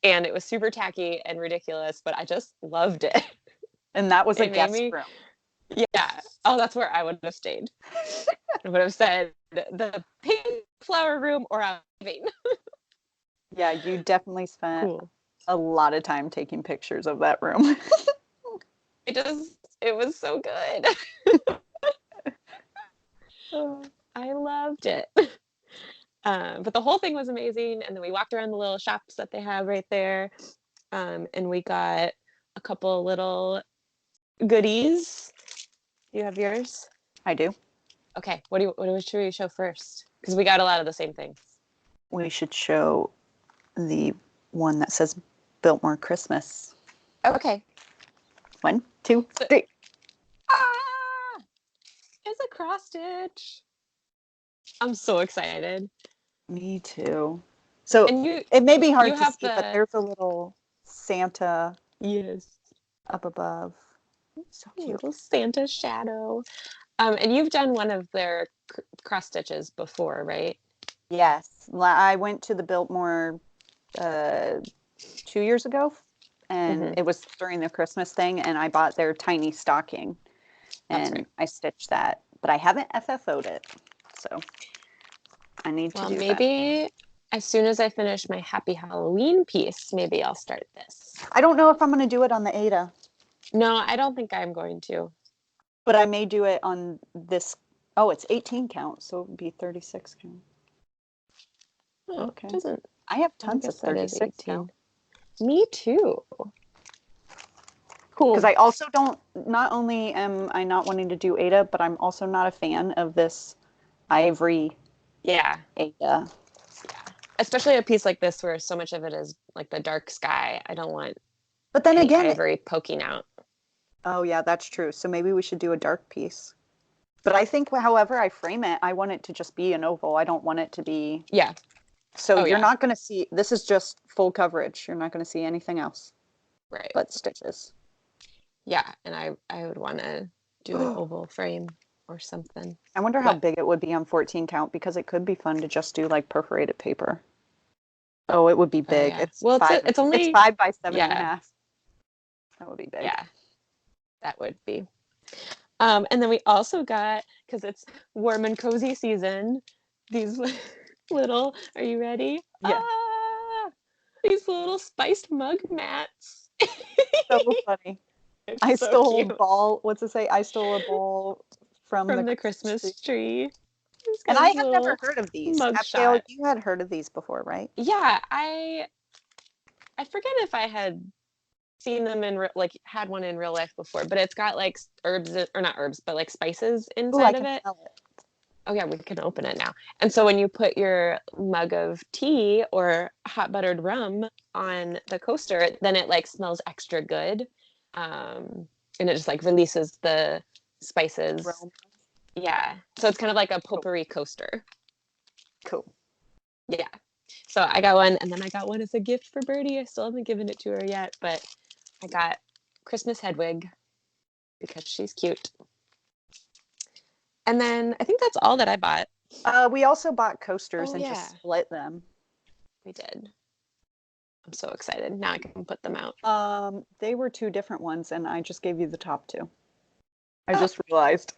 And it was super tacky and ridiculous, but I just loved it. And that was a It made guest me, room. yeah. Oh, that's where I would have stayed. I would have said the pink flower room or I'm leaving. Yeah, you definitely spent Cool. a lot of time taking pictures of that room. It was so good. Oh, I loved it. But the whole thing was amazing. And then we walked around the little shops that they have right there. And we got a couple little goodies. You have yours? I do. Okay. What should we show first? Because we got a lot of the same things. We should show the one that says Biltmore Christmas. Okay. 1, 2, 3. Ah! It's a cross stitch. I'm so excited. Me too. So And it may be you hard to have see, but the, there's a little Santa yes, up above. So cute. little Santa shadow. And you've done one of their cross stitches before, right? Yes. I went to the Biltmore 2 years ago, and it was during the Christmas thing, and I bought their tiny stocking, That's and right. I stitched that, but I haven't FFO'd it, so I need to Well, do that. maybe as soon as I finish my Happy Halloween piece, maybe I'll start this. I don't know if I'm going to do it on the Ada, No, I don't think I'm going to. but I may do it on this. Oh, it's 18 count, so it would be 36 count. Oh, Okay. it doesn't. I have I tons of guess that is 36 18. count. Me too. Because Cool. I also don't, not only am I not wanting to do Ada, but I'm also not a fan of this ivory Yeah. Ada. Yeah. Especially a piece like this where so much of it is like the dark sky. I don't want But then any again, ivory poking out. oh yeah, that's true. So maybe we should do a dark piece. But I think however I frame it, I want it to just be an oval. I don't want it to be. Yeah. So Oh, you're yeah. not going to see, this is just full coverage. You're not going to see anything else Right. but stitches. Yeah. And I would want to do an oval frame or something. I wonder how What? big it would be on 14 count, because it could be fun to just do like perforated paper. Oh, it would be Oh, big. yeah. Well, it's It's only, 5 by 7.5. yeah. That would be big. Yeah. That would be. And then we also got, because it's warm and cozy season, these little, are you ready? Yeah. These little spiced mug mats. So funny. It's I so stole a cute. ball. What's it say? I stole a ball from From the the Christmas tree. Christmas tree. It's And got I his had never little heard of these. mug Abigail, shot. you had heard of these before, right? Yeah, I forget if I had seen them like had one in real life before, but it's got like herbs, or not herbs, but like spices Ooh, I inside of can it. smell it. Oh yeah, we can open it now. And so when you put your mug of tea or hot buttered rum on the coaster, then it like smells extra good. And it just like releases the spices. Rome. Yeah. So it's kind of like a Cool. potpourri coaster. Cool. Yeah. So I got one, and then I got one as a gift for Birdie. I still haven't given it to her yet, but I got Christmas Hedwig because she's cute. And then I think that's all that I bought. We also bought coasters and yeah. just split them. We did. I'm so excited. Now I can put them out. They were 2 different ones, and I just gave you the top 2. I Oh. just realized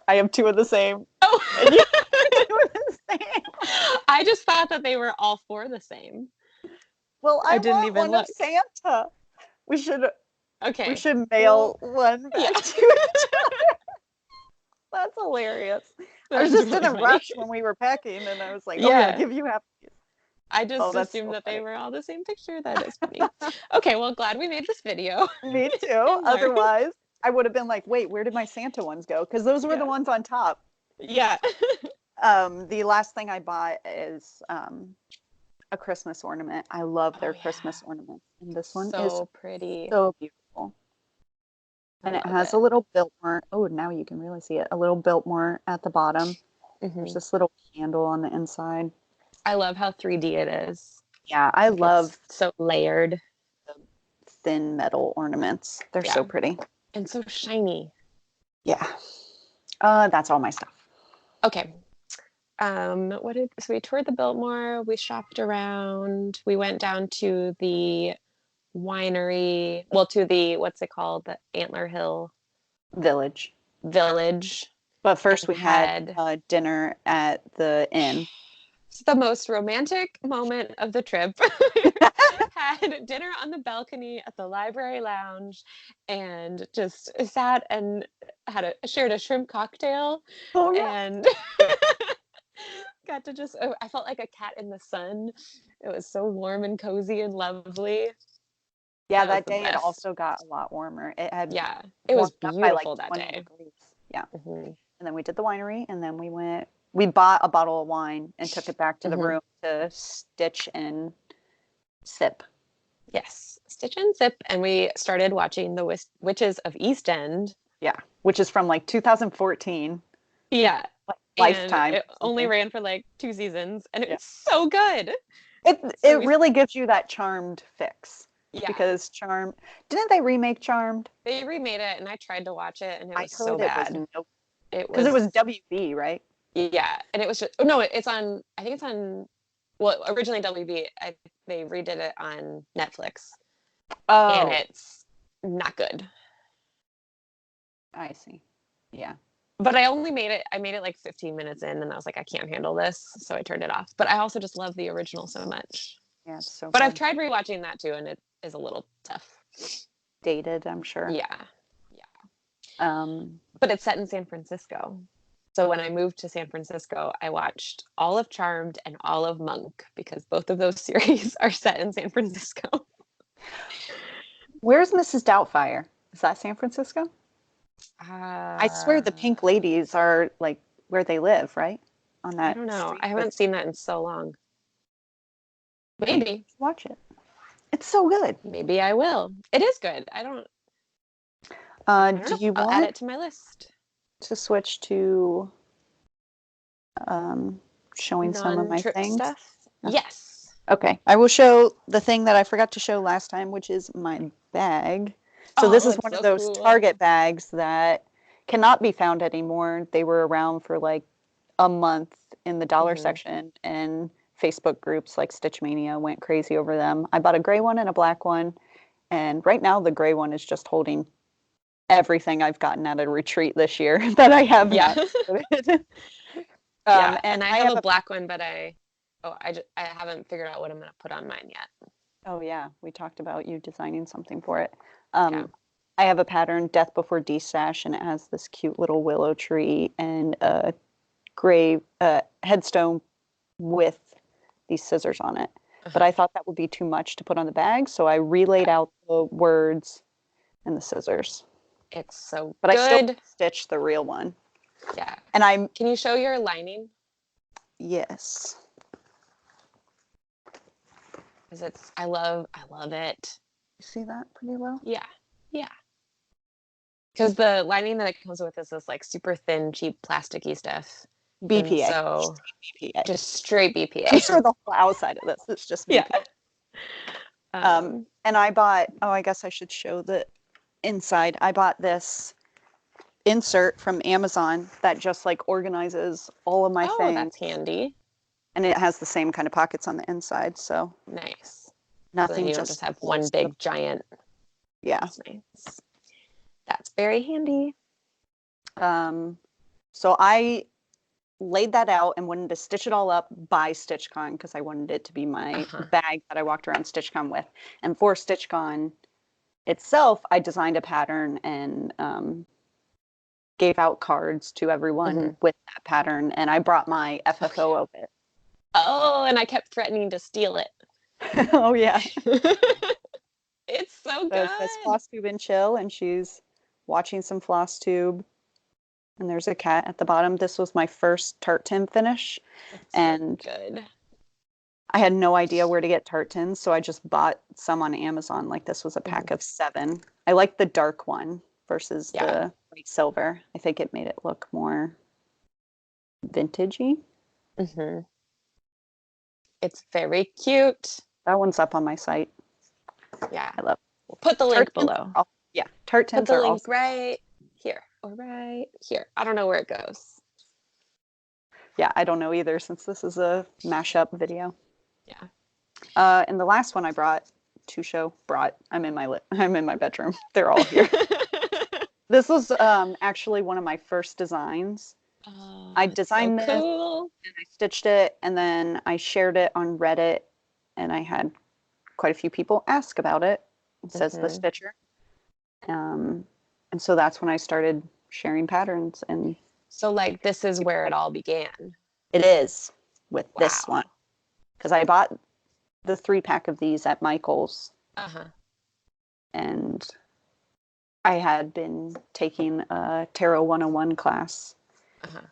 I have 2 of the same. Oh. And you have 2 of the same. I just thought that they were all 4 the same. Well, I didn't want even one look. of Santa. We should mail one back to each other. That's hilarious. I was just in a rush when we were packing, and I was like, "Oh, I'll give you half of these." I just assumed that they were all the same picture. That is funny. Okay, well, glad we made this video. Me too. Otherwise, I would have been like, "Wait, where did my Santa ones go?" Because those were the ones on top. Yeah. The last thing I bought is a Christmas ornament. I love their Christmas ornament, and this one is pretty, so beautiful. And it has a little Biltmore. Oh, now you can really see it. A little Biltmore at the bottom. There's this little candle on the inside. I love how 3D it is. Yeah, I love so layered. The thin metal ornaments. They're so pretty. And so shiny. Yeah. That's all my stuff. Okay. So we toured the Biltmore, we shopped around, we went down to the winery, to the, what's it called? The Antler Hill Village. But first we had dinner at the inn. It's the most romantic moment of the trip. Had dinner on the balcony at the library lounge and just sat and shared a shrimp cocktail. Oh, yeah. And got to I felt like a cat in the sun. It was so warm and cozy and lovely. Yeah, that day it also got a lot warmer. It was beautiful that day. Degrees. Yeah. And then we did the winery, and then we bought a bottle of wine and took it back to the room to stitch and sip. Yes, stitch and sip, and we started watching The Witches of East End. Yeah, which is from like 2014. Yeah. Lifetime. It only ran for like 2 seasons, and it's so good. It really gives you that Charmed fix. Yeah. Because didn't they remake Charmed? They remade it, and I tried to watch it, and it was so bad. Because it was WB, right? Yeah, and it was just it's on. I think it's on. Well, originally WB. They redid it on Netflix. Oh. And it's not good. I see. Yeah. But I made it like 15 minutes in, and I was like, I can't handle this, so I turned it off. But I also just love the original so much. Yeah, it's so But I've tried rewatching that too, and it is a little tough. Dated, I'm sure. Yeah. But it's set in San Francisco. So when I moved to San Francisco, I watched all of Charmed and all of Monk, because both of those series are set in San Francisco. Where's Mrs. Doubtfire? Is that San Francisco? I swear the Pink Ladies are like where they live, right? On that. I don't know. I haven't seen that in so long. Maybe. Watch it. It's so good. Maybe I will. It is good. I don't do you I'll want add it to my list to switch to showing some of my things? Stuff? Yes. Okay. I will show the thing that I forgot to show last time, which is my bag. So this is one of those Target bags that cannot be found anymore. They were around for like a month in the dollar section, and Facebook groups like Stitch Mania went crazy over them. I bought a gray one and a black one, and right now the gray one is just holding everything I've gotten at a retreat this year that I have. Yeah. And I have a black one, but I haven't figured out what I'm going to put on mine yet. Oh yeah, we talked about you designing something for it. I have a pattern, Death Before D-Sash, and it has this cute little willow tree and a gray headstone with these scissors on it. But I thought that would be too much to put on the bag, so I relayed out the words and the scissors. It's so but good. I still stitched the real one. Yeah. And Can you show your lining? Yes. Because I love it. You see that pretty well? Yeah. Because the lining that it comes with is this like super thin, cheap, plasticky stuff. BPA. So BPA. Just straight BPA. I'm sure the whole outside of this is just BPA. Yeah. And I bought, I guess I should show the inside. I bought this insert from Amazon that just like organizes all of my things. Oh, that's handy. And it has the same kind of pockets on the inside, so. Nice. So then Nothing you don't just just have one big giant. Yeah. That's nice. That's very handy. So I laid that out and wanted to stitch it all up by StitchCon because I wanted it to be my bag that I walked around StitchCon with. And for StitchCon itself, I designed a pattern and gave out cards to everyone with that pattern. And I brought my FFO of it. Oh, and I kept threatening to steal it. Oh, yeah. It's so So good. it says Flosstube and Chill, and she's watching some Flosstube. And there's a cat at the bottom. This was my first tart tin finish. It's and so good. I had no idea where to get tart tins, so I just bought some on Amazon. Like this was a pack of 7. I like the dark one versus the white silver. I think it made it look more vintagey. It's very cute. That one's up on my site. Yeah. I love it. We'll put the link below. Yeah, tart tins are also. Put the link right here or right here. I don't know where it goes. Yeah, I don't know either since this is a mashup video. Yeah. And the last one I brought to show, I'm in my bedroom. They're all here. This was actually one of my first designs. I designed this and I stitched it and then I shared it on Reddit and I had quite a few people ask about it. It says the stitcher. And so that's when I started sharing patterns. And so like this is where it all began. It is with this one. Because I bought the 3-pack of these at Michael's. And I had been taking a Tarot 101 class.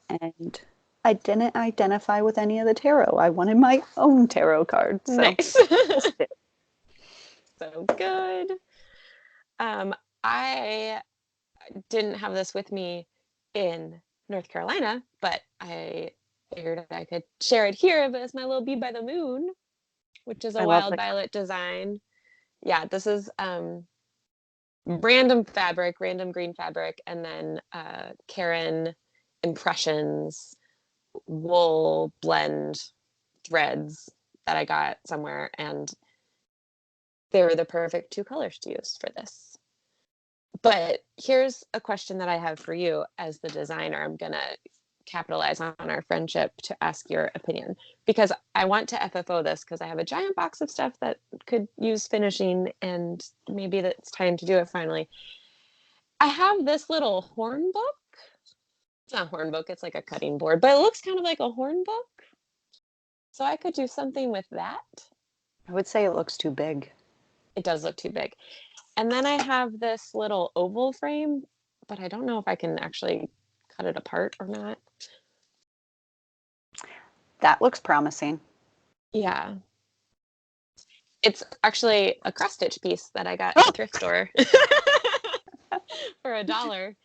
And I didn't identify with any of the tarot. I wanted my own tarot cards. So. Nice. So good. I didn't have this with me in North Carolina, but I figured I could share it here. But it's my little Bead by the Moon, which is a wild violet design. Yeah, this is random fabric, random green fabric, and then Karen Impressions wool blend threads that I got somewhere, and they were the perfect 2 colors to use for this. But here's a question that I have for you as the designer. I'm gonna capitalize on our friendship to ask your opinion because I want to FFO this because I have a giant box of stuff that could use finishing and maybe it's time to do it finally. I have this little horn book. It's not a horn book, it's like a cutting board, but it looks kind of like a horn book. So I could do something with that. I would say it looks too big. It does look too big. And then I have this little oval frame, but I don't know if I can actually cut it apart or not. That looks promising. Yeah. It's actually a cross stitch piece that I got at the thrift store for $1.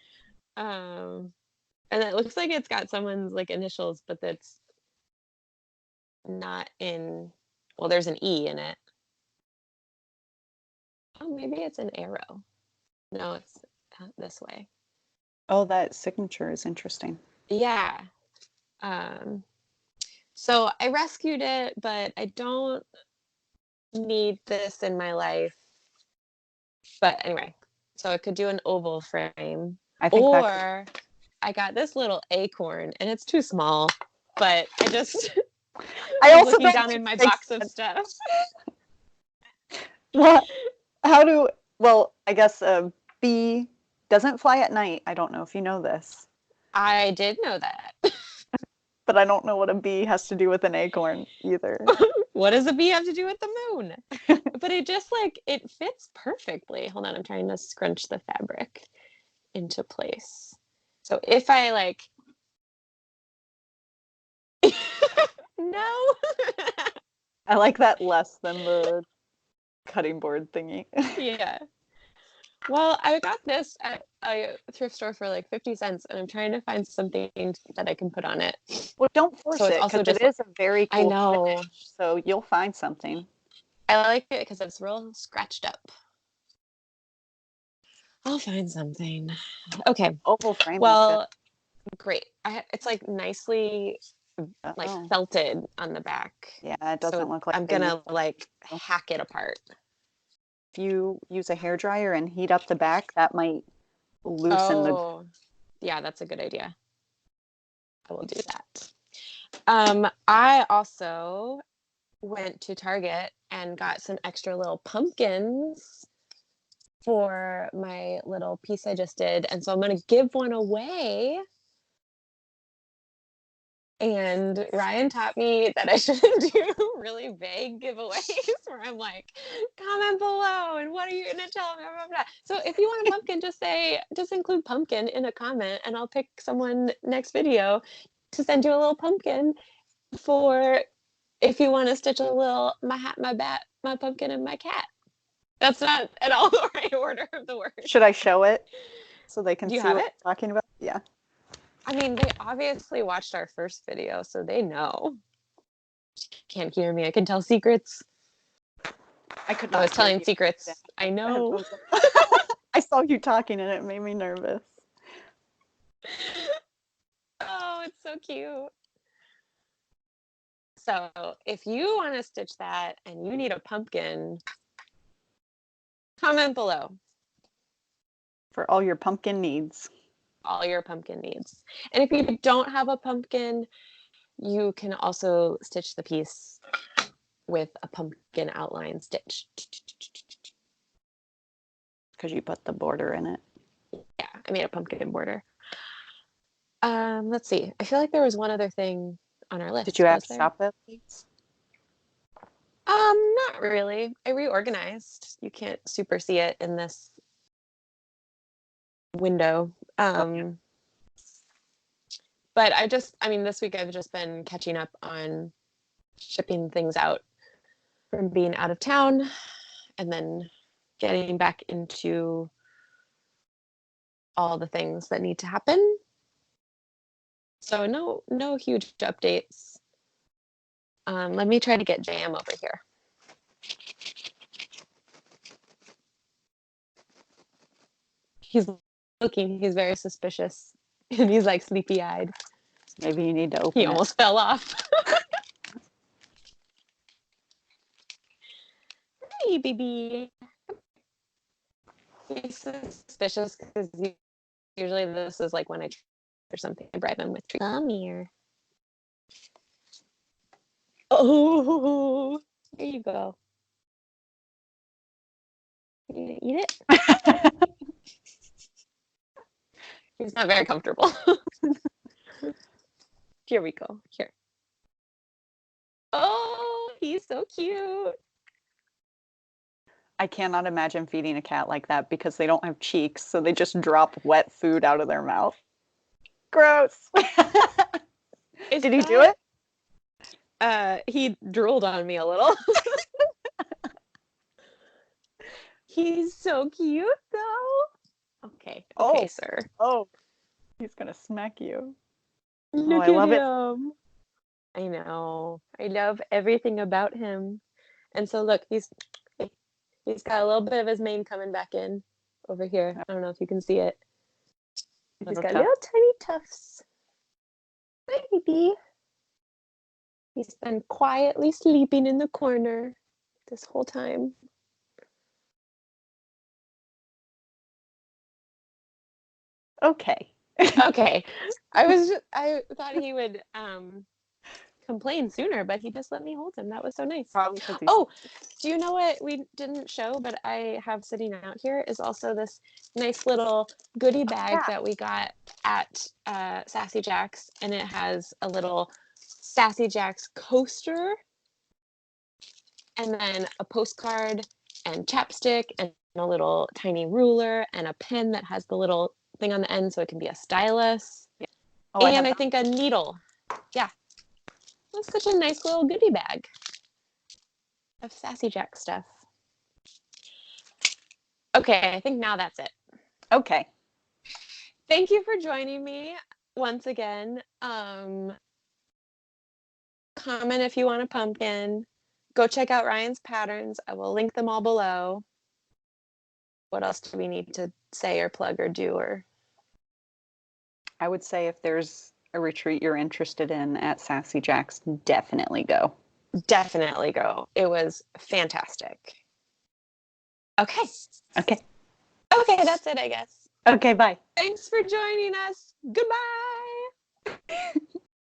And it looks like it's got someone's like initials, but that's not in, well, there's an E in it. Oh, maybe it's an arrow. No, it's this way. Oh, that signature is interesting. Yeah. So I rescued it, but I don't need this in my life. But anyway, so I could do an oval frame. Or I got this little acorn, and it's too small, but I just I was looking down in my box of stuff. What? I guess a bee doesn't fly at night. I don't know if you know this. I did know that. But I don't know what a bee has to do with an acorn either. What does a bee have to do with the moon? But it just like, it fits perfectly. Hold on, I'm trying to scrunch the fabric into place. So if I like, no. I like that less than the cutting board thingy. Yeah. Well, I got this at a thrift store for like 50 cents, and I'm trying to find something that I can put on it. Well, don't force it, because it is a very cool I know. finish, so you'll find something. I like it because it's real scratched up. I'll find something. Okay. Oval frame. Well, great. It's like nicely like Oh. felted on the back. Yeah, it doesn't look like I'm gonna like hack it apart. If you use a hairdryer and heat up the back, that might loosen the. Yeah, that's a good idea. I will do that. I also went to Target and got some extra little pumpkins for my little piece I just did. And so I'm going to give one away. And Ryann taught me that I shouldn't do really vague giveaways where I'm like, comment below and what are you going to tell me? Blah, blah, blah. So if you want a pumpkin, just include pumpkin in a comment and I'll pick someone next video to send you a little pumpkin for if you want to stitch a little my hat, my bat, my pumpkin, and my cat. That's not at all the right order of the words. Should I show it so they can Do you see have what it? I'm talking about? Yeah. I mean, they obviously watched our first video, so they know. Can't hear me. I can tell secrets. I was telling secrets. I know. I saw you talking and it made me nervous. Oh, it's so cute. So if you want to stitch that and you need a pumpkin, comment below. For all your pumpkin needs. All your pumpkin needs. And if you don't have a pumpkin, you can also stitch the piece with a pumpkin outline stitch. Because you put the border in it. Yeah, I made a pumpkin border. Let's see. I feel like there was one other thing on our list. Did you have to stop at these? Not really. I reorganized. You can't super see it in this window. But this week I've just been catching up on shipping things out from being out of town and then getting back into all the things that need to happen. So no huge updates. Let me try to get Jam over here. He's very suspicious and he's like sleepy eyed. Maybe you need to open it. He almost fell off. Hey, baby. He's suspicious because usually this is like when I or something. I bribe him with treats. Come here. Oh, there you go. You gonna eat it? He's not very comfortable. Here we go. Here. Oh, he's so cute. I cannot imagine feeding a cat like that because they don't have cheeks, so they just drop wet food out of their mouth. Gross. Did he do it? He drooled on me a little. He's so cute, though. Okay, sir. Oh, he's gonna smack you. Look at him. I know. I love everything about him. And so look, he's got a little bit of his mane coming back in over here. I don't know if you can see it. He's got little tiny tufts. Hi, baby. He's been quietly sleeping in the corner this whole time. Okay. Okay. I thought he would complain sooner, but he just let me hold him. That was so nice. Oh, do you know what we didn't show, but I have sitting out here is also this nice little goodie bag that we got at Sassy Jacks, and it has a little Sassy Jacks coaster, and then a postcard and chapstick and a little tiny ruler and a pen that has the little thing on the end so it can be a stylus. Yeah. Oh, and I think a needle. Yeah. That's such a nice little goodie bag of Sassy Jack stuff. Okay, I think now that's it. Okay. Thank you for joining me once again. Comment if you want a pumpkin. Go check out Ryan's patterns. I will link them all below. What else do we need to say or plug or do? Or I would say if there's a retreat you're interested in at Sassy Jacks, definitely go. Definitely go. It was fantastic. Okay. Okay. Okay, that's it, I guess. Okay, bye. Thanks for joining us. Goodbye.